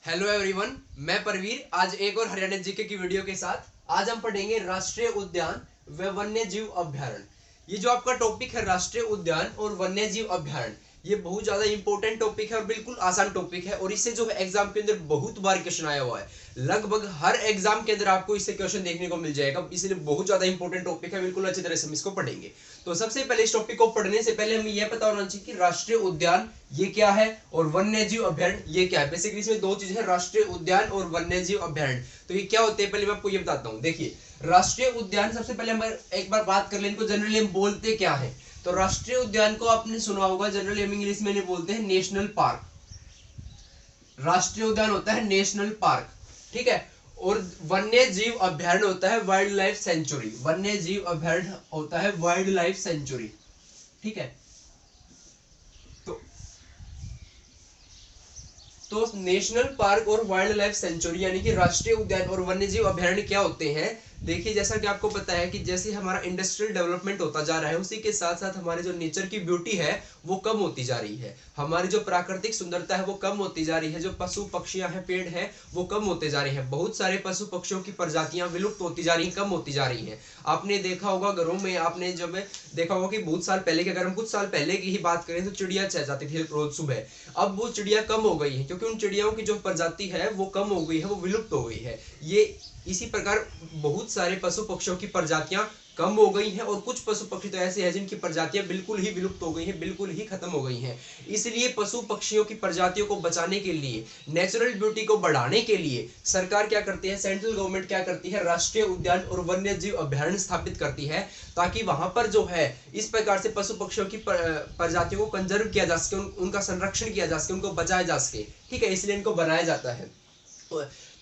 Hello everyone, मैं परवीर आज एक और हरियाणा जीके की वीडियो के साथ आज हम पढ़ेंगे राष्ट्रीय उद्यान व वन्य जीव अभ्यारण्य। ये जो आपका टॉपिक है राष्ट्रीय उद्यान और वन्य जीव अभ्यारण्य, ये बहुत ज्यादा इंपॉर्टेंट टॉपिक है और बिल्कुल आसान टॉपिक है और इससे जो है एग्जाम के अंदर बहुत बार क्वेश्चन आया हुआ है। लगभग हर एग्जाम के अंदर आपको इससे क्वेश्चन देखने को मिल जाएगा, इसलिए बहुत ज्यादा इंपॉर्टेंट टॉपिक है। बिल्कुल अच्छी तरह से हम इसको पढ़ेंगे। तो सबसे पहले इस टॉपिक को पढ़ने से पहले हमें यह पता होना चाहिए कि राष्ट्रीय उद्यान ये क्या है और वन्य जीव अभ्यारण्य ये क्या है। बेसिकली इसमें दो चीजें हैं, राष्ट्रीय उद्यान और वन्य जीव अभ्यारण्य। तो ये क्या होते हैं पहले मैं आपको ये बताता हूँ। देखिए, राष्ट्रीय उद्यान सबसे पहले हम एक बार बात कर लें इनको जनरली हम बोलते क्या है। तो राष्ट्रीय उद्यान को आपने सुना होगा, जनरली हम इंग्लिश में बोलते हैं नेशनल पार्क। राष्ट्रीय उद्यान होता है नेशनल पार्क, ठीक है। और वन्य जीव अभ्यारण्य होता है वाइल्ड लाइफ सेंचुरी। वन्य जीव अभ्यारण्य होता है वाइल्ड लाइफ सेंचुरी, ठीक है। तो नेशनल पार्क और वाइल्ड लाइफ सेंचुरी यानी कि राष्ट्रीय उद्यान और वन्यजीव अभ्यारण्य क्या होते हैं। देखिए, जैसा कि आपको पता है कि जैसे हमारा इंडस्ट्रियल डेवलपमेंट होता जा रहा है, उसी के साथ साथ हमारे जो नेचर की ब्यूटी है वो कम होती जा रही है। हमारी जो प्राकृतिक सुंदरता है वो कम होती जा रही है। जो पशु पक्षियां हैं, पेड़ हैं, वो कम होते जा रहे हैं। बहुत सारे पशु पक्षियों की प्रजातियां विलुप्त होती जा रही हैं, कम होती जा रही हैं। आपने देखा होगा घरों में, आपने जब देखा होगा कि बहुत साल पहले की, अगर हम कुछ साल पहले की ही बात करें तो चिड़िया चह जाती थी रोज सुबह। अब वो चिड़िया कम हो गई है क्योंकि उन चिड़ियों की जो प्रजाति है वो कम हो गई है, वो विलुप्त हो गई है। ये इसी प्रकार बहुत सारे पशु पक्षियों की प्रजातियां कम हो गई हैं और कुछ पशु पक्षी तो ऐसे हैं जिनकी प्रजातियां बिल्कुल ही विलुप्त हो गई हैं, बिल्कुल ही खत्म हो गई हैं। इसलिए पशु पक्षियों की प्रजातियों को बचाने के लिए, नेचुरल ब्यूटी को बढ़ाने के लिए सरकार क्या करती है, सेंट्रल गवर्नमेंट क्या करती है, राष्ट्रीय उद्यान और वन्य जीव अभ्यारण्य स्थापित करती है ताकि वहां पर जो है इस प्रकार से पशु पक्षियों की प्रजातियों को कंजर्व किया जा सके, उनका संरक्षण किया जा सके, उनको बचाया जा सके, ठीक है। इसलिए इनको बनाया जाता है।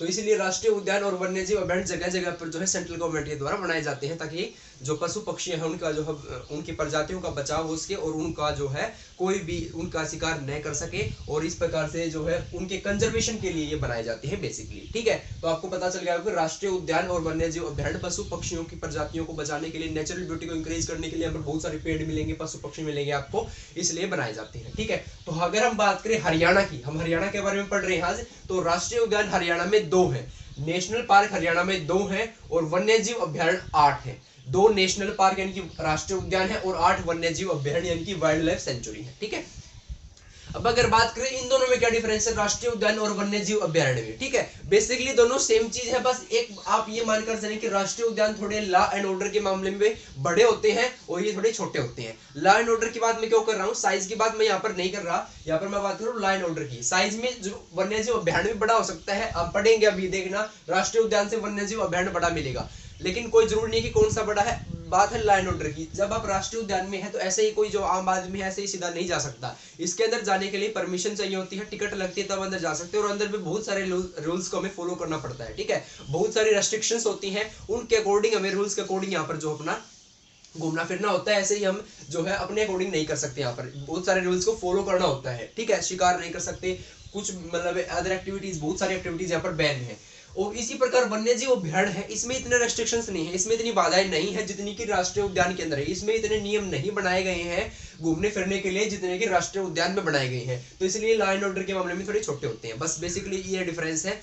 तो इसलिए राष्ट्रीय उद्यान और वन्यजीव अभ्यारण्य जगह जगह पर जो है सेंट्रल गवर्नमेंट के द्वारा बनाए जाते हैं ताकि जो पशु पक्षी है उनका जो है उनकी प्रजातियों का बचाव हो सके और उनका जो है कोई भी उनका शिकार न कर सके, और इस प्रकार से जो है उनके कंजर्वेशन के लिए ये बनाए जाते हैं बेसिकली, ठीक है। तो आपको पता चल गया कि राष्ट्रीय उद्यान और वन्यजीव अभ्यारण्य पशु पक्षियों की प्रजातियों को बचाने के लिए, नेचुरल ब्यूटी को इंक्रीज करने के लिए यहाँ पर बहुत सारे पेड़ मिलेंगे, पशु पक्षी मिलेंगे आपको, इसलिए बनाए जाते हैं, ठीक है। तो अगर हम बात करें हरियाणा की, हम हरियाणा के बारे में पढ़ रहे हैं आज, तो राष्ट्रीय उद्यान हरियाणा में 2 है, नेशनल पार्क हरियाणा में 2 है और वन्यजीव अभ्यारण्य 8 है। 2 नेशनल पार्क यानी कि राष्ट्रीय उद्यान है और 8 वन्यजीव अभ्यारण्य यानी कि वाइल्ड लाइफ सेंचुरी है, ठीक है। अब अगर बात करें इन दोनों में क्या डिफरेंस है, राष्ट्रीय उद्यान और वन्यजीव अभ्यारण्य में, ठीक है। बेसिकली दोनों सेम चीज है, बस एक आप ये मानकर चलें कि राष्ट्रीय उद्यान थोड़े लॉ एंड ऑर्डर के मामले में बड़े होते हैं और ये थोड़े छोटे होते हैं। लॉ एंड ऑर्डर की बात मैं क्यों कर रहा हूँ, साइज की बात मैं यहाँ पर नहीं कर रहा, यहाँ पर मैं बात कर रहा हूँ लॉ एंड ऑर्डर की। साइज में जो वन्यजीव अभ्यारण्य भी बड़ा हो सकता है, आप पढ़ेंगे अभी देखना, राष्ट्रीय उद्यान से वन्यजीव अभ्यारण्य बड़ा मिलेगा, लेकिन कोई जरूरी नहीं कि कौन सा बड़ा है। बात है लॉ एंड ऑर्डर की, जब आप राष्ट्रीय उद्यान में है तो ऐसे ही कोई जो आम आदमी है ऐसे ही सीधा नहीं जा सकता, इसके अंदर जाने के लिए परमिशन चाहिए होती है, टिकट लगती है तब अंदर जा सकते हैं और अंदर भी बहुत सारे रूल्स को हमें फॉलो करना पड़ता है, ठीक है। बहुत सारी रेस्ट्रिक्शंस होती हैं, उनके अकॉर्डिंग हमें रूल्स के अकॉर्डिंग यहाँ पर जो अपना घूमना फिरना होता है। ऐसे ही हम जो है अपने अकॉर्डिंग नहीं कर सकते, यहाँ पर बहुत सारे रूल्स को फॉलो करना होता है, ठीक है। शिकार नहीं कर सकते, कुछ मतलब अदर एक्टिविटीज, बहुत सारी एक्टिविटीज यहाँ पर बैन है। और इसी प्रकार वन्यजीव अभ्यारण्य है, इसमें इतने रेस्ट्रिक्शंस नहीं है, इसमें इतनी बाधाएं नहीं है जितनी कि राष्ट्रीय उद्यान के अंदर है। इसमें इतने नियम नहीं बनाए गए हैं घूमने फिरने के लिए जितने कि राष्ट्रीय उद्यान में बनाए गए हैं। तो इसलिए लॉ एंड ऑर्डर के मामले में थोड़े छोटे होते हैं, बस बेसिकली ये डिफरेंस है।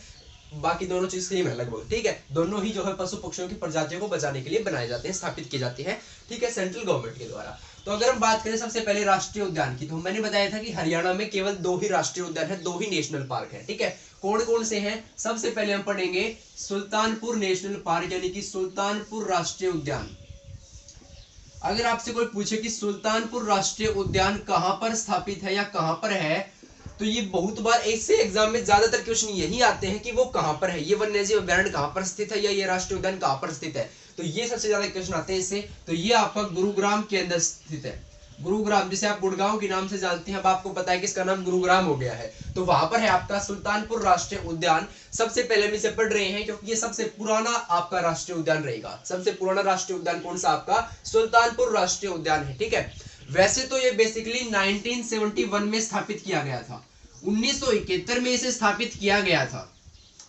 बाकी दोनों चीज सेम है लगभग, ठीक है। दोनों ही जो है पशु पक्षियों की प्रजातियों को बचाने के लिए बनाए जाते हैं, स्थापित किए जाते हैं, ठीक है, सेंट्रल गवर्नमेंट के द्वारा। तो अगर हम बात करें सबसे पहले राष्ट्रीय उद्यान की, तो मैंने बताया था कि हरियाणा में केवल 2 ही राष्ट्रीय उद्यान है, 2 ही नेशनल पार्क है, ठीक है। कौन कौन से हैं, सबसे पहले हम पढ़ेंगे सुल्तानपुर नेशनल पार्क यानी कि सुल्तानपुर राष्ट्रीय उद्यान। अगर आपसे कोई पूछे कि सुल्तानपुर राष्ट्रीय उद्यान कहां पर स्थापित है या कहां पर है, तो ये बहुत बार ऐसे एग्जाम में ज्यादातर क्वेश्चन यही आते हैं कि वो कहां पर है, ये वन्यजीव अभ्यारण्य कहां पर स्थित है या ये राष्ट्रीय उद्यान कहां पर स्थित है। तो ये सबसे ज्यादा क्वेश्चन आते हैं इससे। तो ये आपका गुरुग्राम के अंदर स्थित है, गुरुग्राम, जिसे आप गुड़गांव के नाम से जानते हैं, अब आपको पता है कि इसका नाम गुरुग्राम हो गया है। तो वहां पर है आपका सुल्तानपुर राष्ट्रीय उद्यान। सबसे पहले हम इसे पढ़ रहे हैं क्योंकि ये सबसे पुराना आपका राष्ट्रीय उद्यान रहेगा। सबसे पुराना राष्ट्रीय उद्यान कौन सा, आपका सुल्तानपुर राष्ट्रीय उद्यान है, ठीक है। वैसे तो ये बेसिकली 1971 में स्थापित किया गया था, 1971 में इसे स्थापित किया गया था,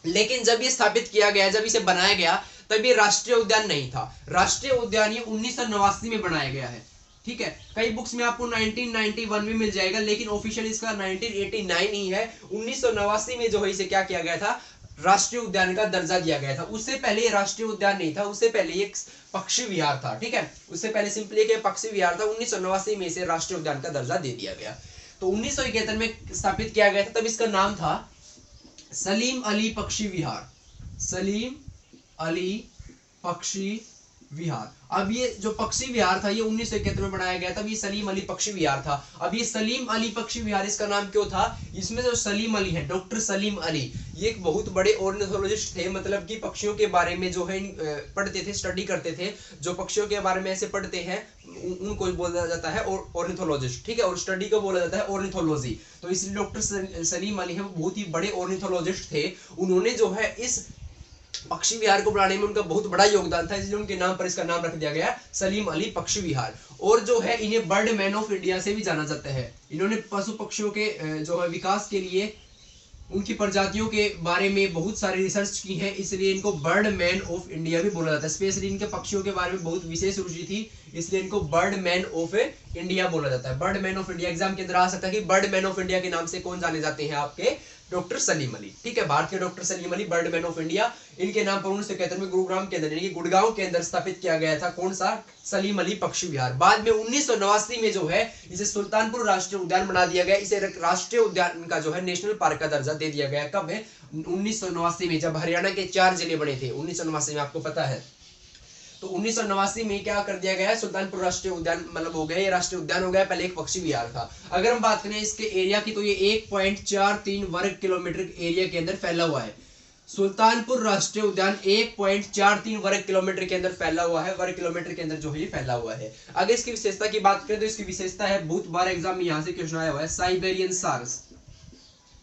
लेकिन जब ये स्थापित किया गया, जब इसे बनाया गया, तब ये राष्ट्रीय उद्यान नहीं था। राष्ट्रीय उद्यान ये 1989 में बनाया गया है, ठीक है, कई बुक्स में आपको 1991 भी मिल जाएगा, लेकिन ऑफिशियल इसका 1989 ही है। 1989 में जो है इसे क्या किया गया था, राष्ट्रीय उद्यान का दर्जा दिया गया था। उससे पहले ये राष्ट्रीय उद्यान नहीं था, उससे पहले ये पक्षी विहार था। ठीक है, उससे पहले सिंपली एक पक्षी विहार था। 1989 में इसे राष्ट्रीय उद्यान का दर्जा दे दिया गया। तो 1971 में स्थापित किया गया था, तब इसका नाम था सलीम अली पक्षी विहार। सलीम अली पक्षी विहार। अब ये जो पक्षी विहार था ये 1971 में बनाया गया था, ये सलीम अली पक्षी विहार था। अब ये सलीम अली पक्षी विहार, इसका नाम क्यों था, इसमें जो सलीम अली है, डॉक्टर सलीम अली, ये एक बहुत बड़े ऑर्निथोलॉजिस्ट थे, मतलब कि पक्षियों के बारे में जो है पढ़ते थे, स्टडी करते थे। जो पक्षियों के बारे में ऐसे पढ़ते हैं उनको बोला जाता है ऑर्निथोलॉजिस्ट। ठीक है, और स्टडी को बोला जाता है ऑर्निथोलॉजी। तो इसलिए डॉक्टर सलीम अली है, वो बहुत ही बड़े ऑर्निथोलॉजिस्ट थे। उन्होंने जो है इस पक्षी विहार को बनाने में उनका बहुत बड़ा योगदान था, इसलिए उनके नाम पर इसका नाम रख दिया गया सलीम अली पक्षी विहार। और जो है इन्हें बर्ड मैन ऑफ इंडिया से भी जाना जाता है। इन्होंने पशु पक्षियों के जो है विकास के लिए उनकी प्रजातियों के बारे में बहुत सारी रिसर्च की है, इसलिए इनको बर्ड मैन ऑफ इंडिया भी बोला जाता है। स्पेशली इनके पक्षियों के बारे में बहुत विशेष रुचि थी, इसलिए इनको बर्ड मैन ऑफ इंडिया बोला जाता है। Bird man of India exam के अंदर आ सकता है कि बर्ड मैन ऑफ इंडिया के नाम से कौन जाने जाते हैं, आपके डॉक्टर सलीम अली। ठीक है, भारत के doctor Salim Ali bird man of India, इनके नाम पर 1971 में गुरुग्राम के अंदर यानी कि गुड़गांव के अंदर स्थापित किया गया था। कौन सा, सलीम अली पक्षी विहार। बाद में 1989 में जो है इसे सुल्तानपुर राष्ट्रीय उद्यान बना दिया गया। इसे राष्ट्रीय उद्यान का जो है नेशनल पार्क का दर्जा दे दिया गया। कब है, 1989 में, जब हरियाणा के 4 जिले बने थे 1989 में, आपको पता है। तो 1989 में क्या कर दिया गया, सुल्तानपुर राष्ट्रीय उद्यान मतलब हो गया, ये राष्ट्रीय उद्यान हो गया, पहले एक पक्षी विहार था। अगर हम बात करें इसके एरिया की, तो ये 1.43 वर्ग किलोमीटर एरिया के अंदर फैला हुआ है। सुल्तानपुर राष्ट्रीय उद्यान 1.43 वर्ग किलोमीटर के अंदर फैला हुआ है, वर्ग किलोमीटर के अंदर जो है ये फैला हुआ है। अगर इसकी विशेषता की बात करें तो इसकी विशेषता है, बहुत बार एग्जाम में यहाँ से क्वेश्चन आया हुआ है, साइबेरियन सार्स।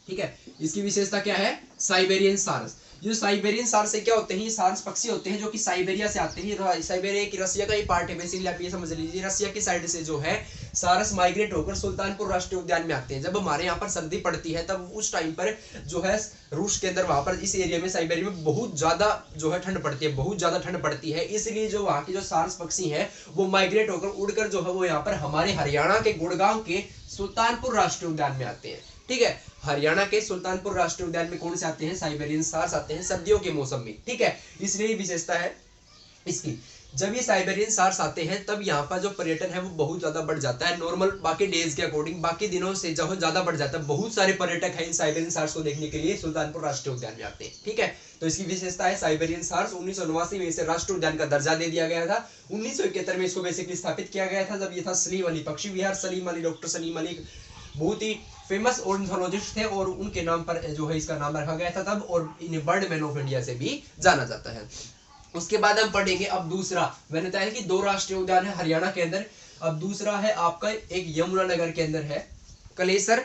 ठीक है, इसकी विशेषता क्या है, साइबेरियन सार्स। जो साइबेरियन सार्स से क्या होते हैं, ये सार्स पक्षी होते हैं जो कि साइबेरिया से आते हैं। साइबेरिया की रसिया का ही पार्ट है, बेसिकली आप ये समझ लीजिए, रसिया की साइड से जो है सारस माइग्रेट होकर सुल्तानपुर राष्ट्रीय उद्यान में आते हैं। जब हमारे यहाँ पर सर्दी पड़ती है तब उस टाइम पर जो है रूस के अंदर वहां पर इस एरिया में, साइबेरिया में बहुत ज्यादा जो है ठंड पड़ती है, बहुत ज्यादा ठंड पड़ती है। इसलिए जो वहाँ के जो सार्स पक्षी है वो माइग्रेट होकर उड़कर जो है वो यहाँ पर हमारे हरियाणा के गुड़गांव के सुल्तानपुर राष्ट्रीय उद्यान में आते हैं। ठीक है, हरियाणा के सुल्तानपुर राष्ट्रीय उद्यान में कौन से आते हैं, साइबेरियन सार्स आते हैं सर्दियों के मौसम में। ठीक है, इसलिए विशेषता है इसकी। जब ये साइबेरियन सार्स आते हैं तब यहाँ पर जो पर्यटन है वो बहुत ज्यादा बढ़ जाता है, नॉर्मल बाकी डेज के अकॉर्डिंग, बाकी दिनों से जो ज्यादा बढ़ जाता है। बहुत सारे पर्यटक हैं इन साइबेरियन सार्स को देखने के लिए सुल्तानपुर राष्ट्रीय उद्यान में आते हैं। ठीक है, तो इसकी विशेषता है साइबेरियन सार्स। 1989 में इसे राष्ट्रीय उद्यान का दर्जा दे दिया गया था। 1971 में इसको बेसिकली स्थापित किया गया था, जब ये था सलीम अली पक्षी विहार। सलीम अली, डॉक्टर सलीम अली बहुत ही फेमस ऑर्निथोलॉजिस्ट थे और उनके नाम पर जो है इसका नाम रखा गया था तब, और इन्हें बर्ड मैन ऑफ इंडिया से भी जाना जाता है। उसके बाद हम पढ़ेंगे अब दूसरा, मैंने बताया कि 2 राष्ट्रीय उद्यान है हरियाणा के अंदर। अब दूसरा है आपका एक यमुनानगर के अंदर है, कलेसर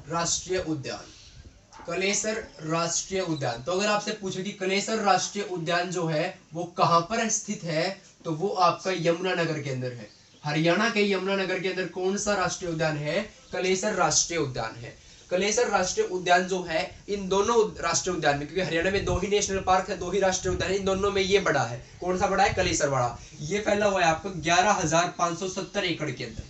राष्ट्रीय उद्यान। कलेसर राष्ट्रीय उद्यान, तो अगर आपसे पूछे कि कलेसर राष्ट्रीय उद्यान जो है वो कहां पर स्थित है, तो वो आपका यमुनानगर के अंदर है। हरियाणा के यमुनानगर के अंदर कौन सा राष्ट्रीय उद्यान है, कलेसर राष्ट्रीय उद्यान है। कलेसर राष्ट्रीय उद्यान जो है इन दोनों राष्ट्रीय उद्यान में, क्योंकि हरियाणा में 2 ही नेशनल पार्क है, 2 ही राष्ट्रीय उद्यान है, इन दोनों में ये बड़ा है। कौन सा बड़ा है, कलेसर बड़ा। ये फैला हुआ है आपको 11,570 एकड़ के अंदर,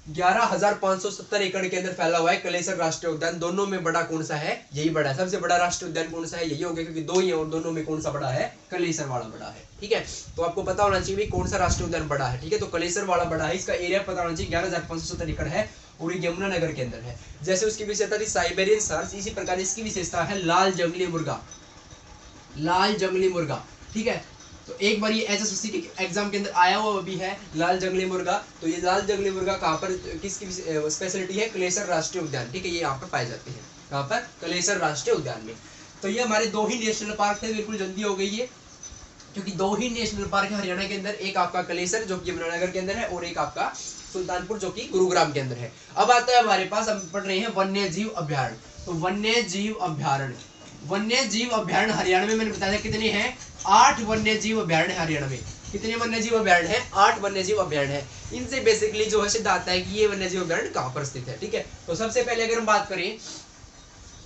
11,570 एकड़ के अंदर फैला हुआ है कलेसर राष्ट्रीय उद्यान। दोनों में बड़ा कौन सा है, यही बड़ा है। सबसे बड़ा राष्ट्रीय उद्यान कौन सा है, यही हो गया, क्योंकि 2 ही है और दोनों में कौन सा बड़ा है, कलेसर वाला बड़ा है। ठीक है, तो आपको पता होना चाहिए भी कौन सा राष्ट्रीय उद्यान बड़ा है। ठीक है, तो कलेसर वाला बड़ा है, इसका एरिया पता होना चाहिए, 11,570 एकड़ है और ये यमुनानगर के अंदर है। जैसे उसकी विशेषता थी साइबेरियन सार्स, इसी प्रकार इसकी विशेषता है लाल जंगली मुर्गा। लाल जंगली मुर्गा, ठीक है, तो एक बार ये एचएसएससी के एग्जाम के अंदर आया हुआ भी है लाल जंगली मुर्गा। तो ये लाल जंगली मुर्गा कहाँ पर, किसकी स्पेशलिटी है, कलेसर राष्ट्रीय उद्यान। ठीक है, ये यहाँ पर पाए जाते हैं, कहाँ पर, कलेसर राष्ट्रीय उद्यान में। तो ये हमारे 2 ही नेशनल पार्क थे, बिल्कुल जल्दी हो गई है, क्योंकि 2 ही नेशनल पार्क है हरियाणा के अंदर, एक आपका कलेसर जो कि यमुनानगर के अंदर है और एक आपका सुल्तानपुर जो कि गुरुग्राम के अंदर है। अब आता है हमारे पास, हम पढ़ रहे हैं वन्य जीव अभ्यारण्य। तो वन्य जीव अभ्यारण्य, वन्य जीव अभ्यारण्य हरियाणा में मैंने बताया था कितने हैं, 8 वन्य जीव अभ्यारण्य हरियाणा में। कितने वन्य जीव अभ्यारण्य है, 8 वन्य जीव अभ्यारण्य है। इनसे बेसिकली जो है सिद्ध आता है कि ये वन्य जीव अभ्यारण्य कहाँ पर स्थित है। ठीक है, तो सबसे पहले अगर हम बात करें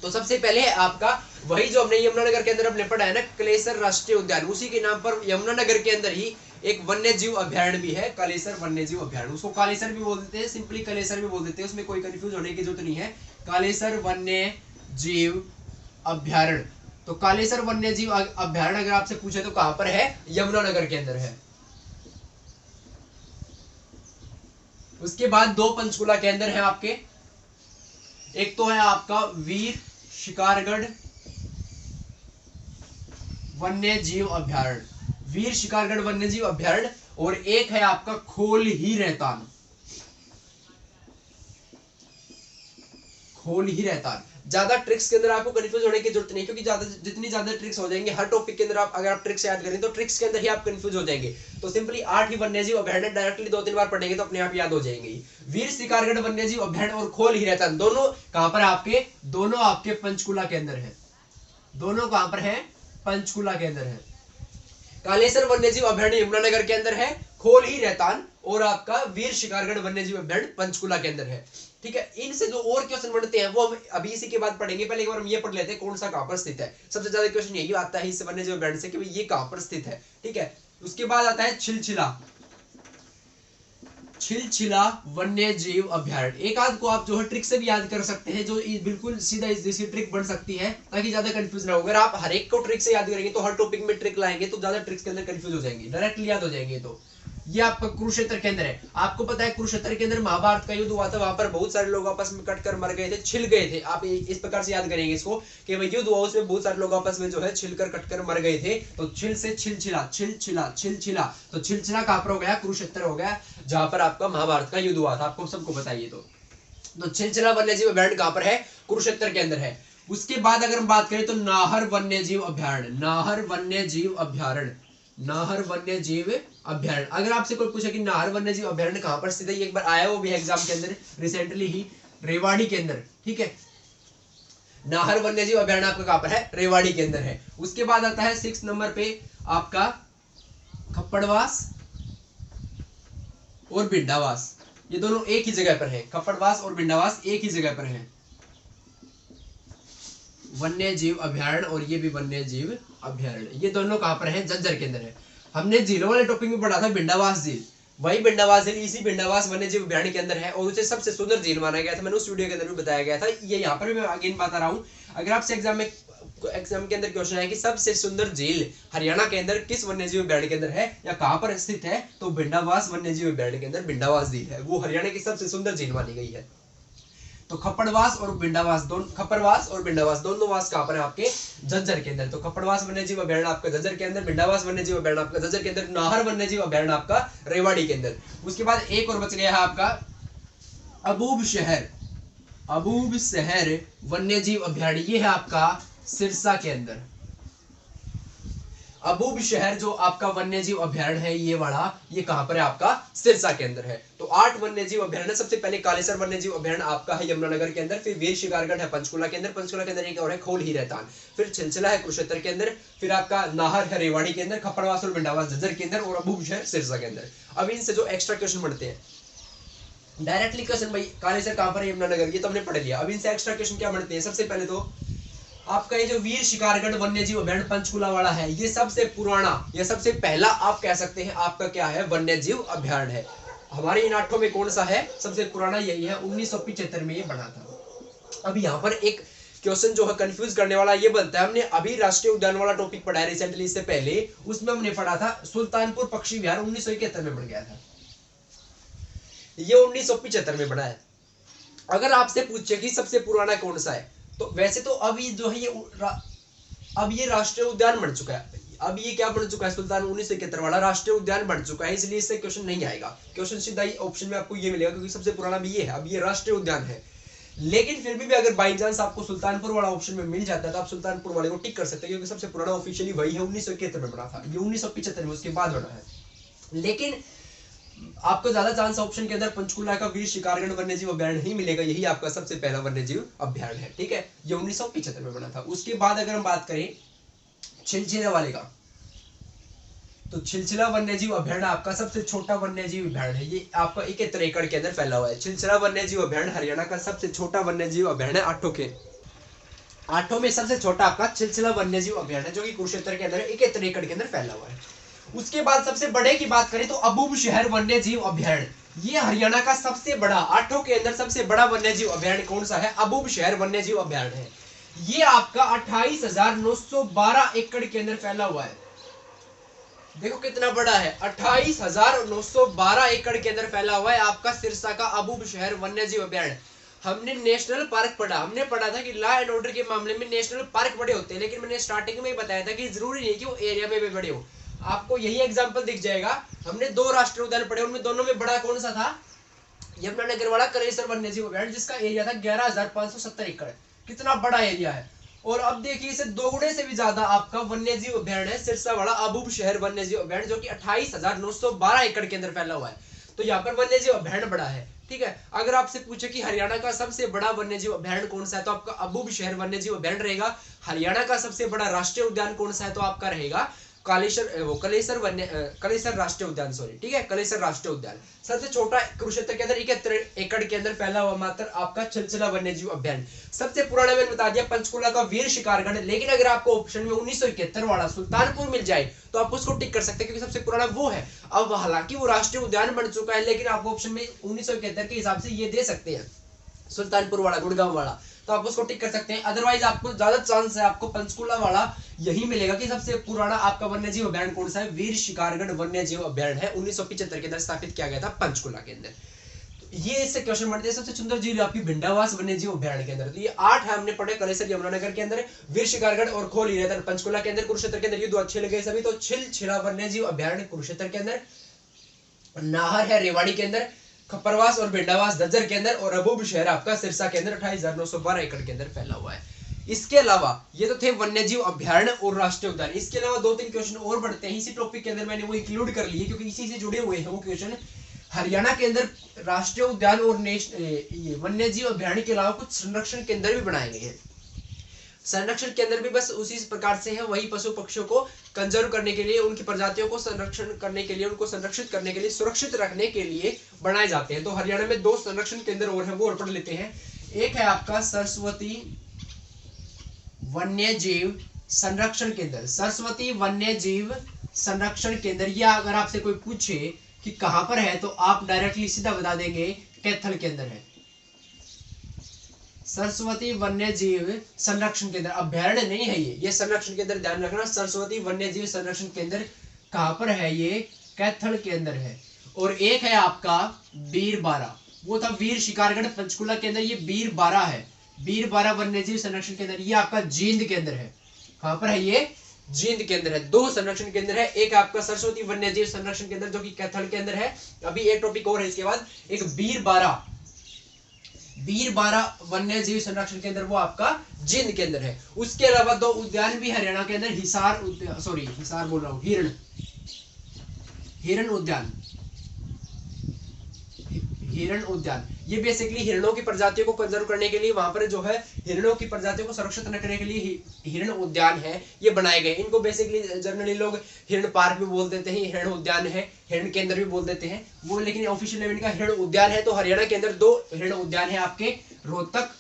तो सबसे पहले है आपका वही जो हमने यमुनानगर के अंदर हमने पढ़ा है ना, कलेसर राष्ट्रीय उद्यान, उसी के नाम पर यमुनानगर के अंदर ही एक वन्य जीव अभयारण्य भी है, कालेसर वन्य जीव अभयारण्य। उसको कालेसर भी बोल देते हैं, सिंपली कालेसर भी बोल देते हैं, उसमें कोई कंफ्यूज होने की जरूरत नहीं है। कालेसर वन्य जीव अभयारण्य। तो कालेसर वन्य जीव अभयारण्य अगर आपसे पूछे तो कहां पर है? यमुनानगर के अंदर है। उसके बाद दो पंचकुला के अंदर है आपके, एक तो है आपका वीर शिकारगढ़ वन्य जीव अभयारण्य, वीर शिकारगढ़ वन्य जीव अभयारण्य, और एक है आपका खोल ही रहतान, खोल ही रहतान। ज्यादा ट्रिक्स के अंदर आपको कंफ्यूज होने की जरूरत नहीं, क्योंकि जितनी ज्यादा ट्रिक्स हो जाएंगे हर टॉपिक के अंदर अगर आप ट्रिक्स याद करें तो ट्रिक्स के अंदर ही आप कंफ्यूज हो जाएंगे। तो सिंपली 8 ही वन्यजीव अभयारण्य डायरेक्टली 2-3 बार पढ़ेंगे तो अपने आप याद हो जाएंगे। वीर शिकारगढ़ वन्यजीव अभयारण्य और खोल ही रहतान दोनों कहां पर आपके? दोनों आपके पंचकुला के अंदर है। दोनों कहां पर है? पंचकुला के अंदर है। कालेसर वन्यजीव अभयारण्य यमुनानगर के अंदर है, खोल ही रहतान और आपका वीर शिकारगढ़ वन्यजीव अभयारण्य पंचकुला के अंदर है। ठीक है, इनसे जो और क्वेश्चन बनते हैं वो हम अभी इसी के बाद पढ़ेंगे। पहले एक बार हम ये पढ़ लेते हैं कौन सा कहां पर स्थित है। सबसे ज्यादा क्वेश्चन यही आता है इस वन्यजीव अभयारण्य से कि ये कहां पर स्थित है। ठीक है, उसके बाद आता है छिलछिला, छिलछिला वन्य जीव अभयारण्य। एक आध को आप जो है ट्रिक से भी याद कर सकते हैं, जो बिल्कुल सीधा इसकी ट्रिक बन सकती है ताकि ज्यादा कंफ्यूज ना हो। अगर आप हर एक को ट्रिक से याद करेंगे तो हर टॉपिक में ट्रिक लाएंगे तो ज्यादा ट्रिक्स के अंदर कंफ्यूज हो जाएंगे, डायरेक्टली याद हो जाएंगे। तो ये आपका कुरुक्षेत्र के अंदर है। आपको पता है कुरुक्षेत्र के अंदर महाभारत का युद्ध हुआ था, वहां पर बहुत सारे लोग आपस में कट कर मर गए थे, छिल गए थे। आप इस प्रकार से याद करेंगे इसको कि भाई युद्ध हुआ उसमें बहुत सारे लोग आपस में जो है छिलकर कटकर मर गए थे। तो छिल से छिलछिला, छिलछिला, छिलछिला, तो छिलछिला कहां पर हो गया? कुरुक्षेत्र हो गया, जहां पर आपका महाभारत का युद्ध हुआ था। आपको सबको बताइए तो छिलछिला वन्यजीव अभयारण्य कहां पर है? कुरुक्षेत्र के अंदर है। उसके बाद अगर हम बात करें तो नाहर वन्यजीव अभयारण्य, नाहर वन्यजीव अभयारण्य, नाहर वन्यजीव अभयारण्य। अगर आपसे कोई पूछे कि नाहर वन्यजीव अभयारण्य कहां पर स्थित है, ये एक बार आया वो भी एग्जाम के अंदर रिसेंटली ही, रेवाड़ी के अंदर। ठीक है, नाहर वन्यजीव अभयारण्य आपका कहां पर है? रेवाड़ी के अंदर है। उसके बाद आता है 6 नंबर पे आपका खप्पड़वास और बिंडावास। ये दोनों एक ही जगह पर है, खप्पड़वास और बिंडावास एक ही जगह पर है, वन्य जीव अभयारण्य, और ये भी वन्य जीव अभयारण्य। ये दोनों कहां पर है? झज्जर के अंदर है। हमने झीलों वाले टॉपिक में पढ़ा था बिंडावास झील, वही बिंडावास झील इसी बिंडावास वन्य जीव अभयारण्य के अंदर है और उसे सबसे सुंदर झील माना गया था। मैंने उस वीडियो के अंदर भी बताया गया था, ये यहाँ पर भी मैं अगेन बता रहा हूँ। अगर आपसे एग्जाम के अंदर क्वेश्चन है कि सबसे सुंदर झील हरियाणा के अंदर किस वन्यजीव अभयारण्य के अंदर है या कहां पर स्थित है, तो बिंडावास वन्यजीव अभयारण्य के अंदर बिंडावास झील है, वो हरियाणा की सबसे सुंदर झील मानी गई है। तो खप्पड़वास और बिंडावास दोनों, खप्पड़वास और बिंडावास दोनों वास कहां पर है? आपके झज्जर के अंदर। तो खप्पड़वास वन्यजीव अभयारण्य आपका झज्जर के अंदर, बिंडावास वन्यजीव अभयारण्य आपका झज्जर के अंदर, नाहर वन्यजीव अभयारण्य आपका रेवाड़ी के अंदर। उसके बाद एक और बच गया है आपका अबूब शहर, अबूब शहर वन्यजीव अभयारण्य, ये है आपका सिरसा के अंदर। अबूब शहर जो आपका वन्यजीव अभयारण्य है ये वाला, ये कहां पर है? आपका सिरसा के अंदर है। तो 8 वन्यजीव अभयारण्य। सबसे पहले कालेसर वन्यजीव अभयारण्य आपका है यमुनानगर के अंदर, फिर वीर शिकारगढ़ है पंचकुला के अंदर, पंचकुला के अंदर एक और है खोल ही रहतान, फिर छिलछिला है कुरुक्षेत्र के अंदर, फिर आपका नाहर है रेवाड़ी के अंदर, खप्पड़वास और बिंडावास झज्जर के अंदर, और अबूब शहर सिरसा के अंदर। अब इनसे जो एक्स्ट्रा क्वेश्चन बनते हैं, डायरेक्टली क्वेश्चन भाई कालेसर कहां पर है? यमुनानगर, ये तो हमने पढ़ लिया। अब इनसे एक्स्ट्रा क्वेश्चन क्या बनते हैं? सबसे पहले तो आपका ये जो वीर शिकारगढ़ वन्यजीव अभयारण्य पंचकुला वाला है, ये सबसे पुराना या सबसे पहला आप कह सकते हैं आपका क्या है? वन्यजीव अभयारण्य है। हमारे इन 8 में कौन सा है सबसे पुराना? यही है, 1975 में ये बना था। अब यहाँ पर एक क्वेश्चन जो है कंफ्यूज करने वाला ये बनता है, हमने अभी राष्ट्रीय उद्यान वाला टॉपिक पढ़ा है रिसेंटली, इससे पहले उसमें हमने पढ़ा था सुल्तानपुर पक्षी विहार 1971 में बन गया था, ये 1975 में बना है। अगर आपसे पूछे कि सबसे पुराना कौन सा है, तो वैसे तो अभी जो है अब ये राष्ट्रीय उद्यान बन चुका है। अब ये क्या बन चुका है? सुल्तान 1971 वाला राष्ट्रीय उद्यान बन चुका है, इसलिए इससे क्वेश्चन नहीं आएगा। क्वेश्चन सीधा ही ऑप्शन में आपको ये मिलेगा क्योंकि सबसे पुराना भी ये है, अब ये राष्ट्रीय उद्यान है। लेकिन फिर भी अगर बाई चांस आपको सुल्तानपुर वाला ऑप्शन में मिल जाता है तो आप सुल्तानपुर वाले को टिक कर सकते हैं क्योंकि सबसे पुराना ऑफिशियली वही है, 1971 में बना था, ये 1975 में उसके बाद बना है। लेकिन आपको ज्यादा चांस ऑप्शन के अंदर पंचकुला का वीर शिकारगढ़ वन्यजीव अभयारण्य ही मिलेगा, यही आपका सबसे पहला वन्यजीव अभयारण्य है। ठीक है, ये 1975 में बना था। उसके बाद अगर हम बात करें छिलछिला वाले का, तो छिलछिला वन्यजीव अभयारण्य आपका सबसे छोटा वन्यजीव अभयारण्य है, ये आपका 71 एकड़ के अंदर फैला हुआ है। छिलछिला वन्यजीव अभयारण्य हरियाणा का सबसे छोटा वन्यजीव अभयारण्य, 8 में सबसे छोटा आपका छिलछिला वन्यजीव अभयारण्य जो कि कुरुक्षेत्र के अंदर 71 एकड़ के अंदर फैला हुआ है। उसके बाद सबसे बड़े की बात करें तो अबूबशहर वन्य जीव अभ्यारण्य, ये हरियाणा का सबसे बड़ा, 8 के अंदर सबसे बड़ा वन्य जीव अभ्यारण्य कौन सा है? अबूबशहर वन्य जीव अभ्यारण्य है। ये आपका 28,912 एकड़ के अंदर फैला हुआ है। देखो कितना बड़ा है, 28,912 एकड़ के अंदर फैला हुआ है आपका सिरसा का अबूबशहर वन्य जीव अभ्यारण्य। हमने नेशनल पार्क पढ़ा, हमने पढ़ा था कि लॉ एंड ऑर्डर के मामले में नेशनल पार्क बड़े होते हैं, लेकिन मैंने स्टार्टिंग में ही बताया था कि जरूरी नहीं कि वो एरिया में भी बड़े हो। आपको यही एग्जांपल दिख जाएगा। हमने 2 राष्ट्रीय उद्यान पढ़े, उनमें दोनों में बड़ा कौन सा था? यमुनानगर वाला कलेसर वन्य जीव अभ्यारण्य, जिसका एरिया था 11,570 एकड़। कितना बड़ा एरिया है। और अब देखिए इसे 2 गुणे से भी ज्यादा आपका वन्य जीव अभ्यारण्य है सिरसा वाला अबूबशहर वन्य जीव अभ्यारण्य, जो कि 28,912 एकड़ के अंदर फैला हुआ है। तो यहाँ पर वन्य जीव अभ्यारण्य बड़ा है। ठीक है, अगर आपसे पूछे कि हरियाणा का सबसे बड़ा वन्य जीव अभ्यारण्य कौन सा है, तो आपका अबूबशहर वन्य जीव अभ्यारण्य रहेगा। हरियाणा का सबसे बड़ा राष्ट्रीय उद्यान कौन सा है, तो आपका रहेगा कलेसर राष्ट्रीय उद्यान, सॉरी, ठीक है, कलेसर राष्ट्रीय उद्यान। सबसे छोटा कुरुक्षेत्र के अंदर 71 एकड़ के अंदर फैला हुआ मात्र आपका छिलछिला वन्य जीव अभ्यारण्य। सबसे पुराना मैंने बता दिया पंचकुला का वीर शिकारगढ़, लेकिन अगर आपको ऑप्शन में 1971 वाला सुल्तानपुर मिल जाए तो आप उसको टिक कर सकते हैं, क्योंकि सबसे पुराना वो है। अब हालांकि वो राष्ट्रीय उद्यान बन चुका है, लेकिन आपको ऑप्शन में 1971 के हिसाब से ये दे सकते हैं, सुल्तानपुर वाला, गुड़गांव वाला, तो आप उसको टिक कर सकते हैं। अदरवाइज आपको ज्यादा चांस है आपको पंचकुला वाला यही मिलेगा कि सबसे पुराना आपका वन्य जीव अभ्यारण्य कौन सा है? वीर शिकारगढ़ वन्य जीव अभ्यारण्य है, 1975 के अंदर स्थापित किया गया था पंचकुला के अंदर। ये इससे क्वेश्चन बनते हैं। सबसे सुंदर झील आपकी भिंडावास वन्य जीव अभ्यारण्य के अंदर। तो ये 8 है, हमने पढ़े कलेसर यमुनानगर के अंदर, वीर शिकारगढ़ और खोल हीराधर पंचकुला के अंदर, कुरुक्षेत्र के अंदर। ये 2 अच्छे लगे सभी। तो छिलछिला वन्य जीव अभ्यारण्य कुरुक्षेत्र के अंदर, नाहर है रेवाड़ी के अंदर, खप्परवास और भिंडावास दज्जर के अंदर, और अबूबशहर आपका सिरसा के अंदर 28,912 एकड़ के अंदर फैला हुआ है। इसके अलावा ये तो थे वन्यजीव अभ्यारण्य और राष्ट्रीय उद्यान। इसके अलावा 2-3 क्वेश्चन और बढ़ते हैं इसी टॉपिक के अंदर, मैंने वो इंक्लूड कर लिए क्योंकि इसी से जुड़े हुए हैं वो क्वेश्चन। हरियाणा के अंदर राष्ट्रीय उद्यान और वन्यजीव अभ्यारण्य के अलावा कुछ संरक्षण केंद्र भी बनाए गए हैं। संरक्षण के अंदर भी बस उसी प्रकार से है, वही पशु पक्षियों को कंजर्व करने के लिए, उनकी प्रजातियों को संरक्षण करने के लिए, उनको संरक्षित करने के लिए, सुरक्षित रखने के लिए बनाए जाते हैं। तो हरियाणा में 2 संरक्षण केंद्र और हैं, वो और पढ़ लेते हैं। एक है आपका सरस्वती वन्य जीव संरक्षण केंद्र, सरस्वती वन्य जीव संरक्षण केंद्र। या अगर आपसे कोई पूछे कि कहां पर है, तो आप डायरेक्टली सीधा बता देंगे कैथल के अंदर है। सरस्वती वन्य जीव संरक्षण केंद्र, अभ्यारण्य नहीं है ये संरक्षण केंद्र, ध्यान रखना। सरस्वती वन्य जीव संरक्षण केंद्र कहां पर है? ये कैथल के अंदर है। और एक है आपका बीरबारा, वो था वीर शिकारगढ़ पंचकुला के अंदर, ये बीरबारा है, बीरबारा वन्य जीव संरक्षण केंद्र, ये आपका जींद के अंदर है। कहां पर है ये? जींद के अंदर है। 2 संरक्षण केंद्र है, एक आपका सरस्वती वन्य जीव संरक्षण केंद्र जो कि कैथल के अंदर है। अभी एक टॉपिक और है इसके बाद, एक बीरबारा वन्य जीव संरक्षण केंद्र, वो आपका जींद के अंदर है। उसके अलावा 2 उद्यान भी हरियाणा के अंदर, हिसार बोल रहा हूं, हिरण उद्यान। ये बेसिकली हिरणों की प्रजातियों को कंजर्व करने के लिए, वहां पर जो है हिरणों की प्रजातियों को सुरक्षित रखने के लिए हिरण उद्यान है, ये बनाए गए। इनको बेसिकली जनरली लोग हिरण पार्क भी बोल देते हैं, हिरण उद्यान है, हिरण केंद्र भी बोल देते हैं वो, लेकिन ऑफिशियल नेम इनका हिरण उद्यान है। तो हरियाणा के अंदर 2 हिरण उद्यान है आपके, रोहतक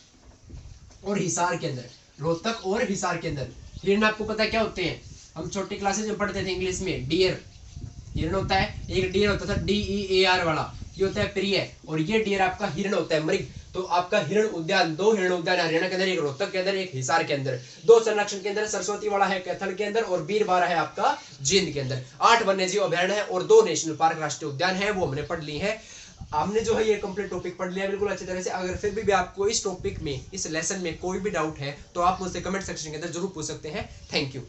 और हिसार के अंदर। हिरण आपको पता है क्या होते हैं? हम छोटी क्लासेज में पढ़ते थे इंग्लिश में, डियर हिरण होता है, एक डियर होता था DEAR वाला, ये होता है प्रिय, और ये डियर आपका हिरण होता है, मृग। तो आपका हिरण उद्यान, 2 हिरण उद्यान हरियाणा के अंदर, एक रोहतक के अंदर, एक हिसार के अंदर। 2 संरक्षण केंद्र, सरस्वती वाला है कैथल के अंदर और बीरबारा है आपका जींद के अंदर। 8 वन्यजीव अभ्यारण्य है और 2 नेशनल पार्क राष्ट्रीय उद्यान है, वो हमने पढ़ ली है। हमने जो है ये कंप्लीट टॉपिक पढ़ लिया बिल्कुल अच्छी तरह से। अगर फिर भी आपको इस टॉपिक में, इस लेसन में कोई भी डाउट है तो आप मुझसे कमेंट सेक्शन के अंदर जरूर पूछ सकते हैं। Thank you.